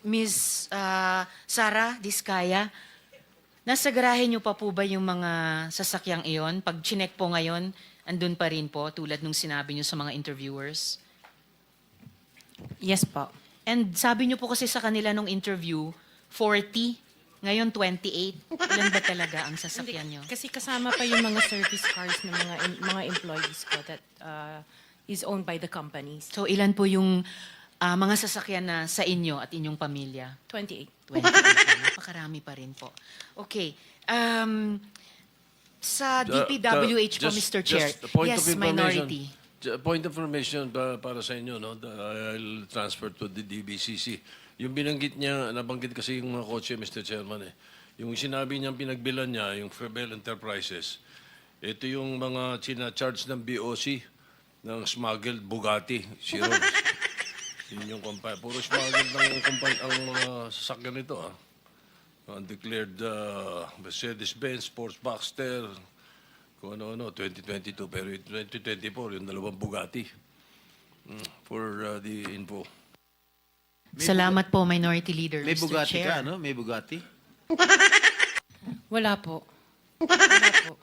Ms. Sara Diskaya, nasa garahe niyo pa po ba yung mga sasakyang iyon? Pag chinek po ngayon, andun pa rin po, tulad nung sinabi niyo sa mga interviewers? Yes po. And sabi niyo po kasi sa kanila nung interview, 40, ngayon 28. Ilan ba talaga ang sasakyan niyo? Kasi kasama pa yung mga service cars ng mga employees ko that is owned by the companies. So ilan po yung mga sasakyan na sa inyo at inyong pamilya? 28. 28. Napakarami pa rin po. Okay. Sa DPWH po, Mr. Chair. Just a point Yes, of information. minority. Point of information para sa inyo, no? I'll transfer to the DBCC. Yung binanggit niya, nabanggit kasi yung mga kotse, Mr. Chairman, eh. Yung sinabi niyang pinagbilan niya, yung Febel Enterprises, ito yung mga charge ng BOC ng smuggled Bugatti, Chiron. Yun yung puro smuggled ang mga sasakyan nito, ah. Undeclared Mercedes-Benz, Sports Boxster, kung ano-ano, 2022. Pero 2024, yung dalawang Bugatti. For the info. Salamat po, Minority Leader, May Mr. Bugatti Chair. ka, no? May Bugatti? Wala po. Wala po.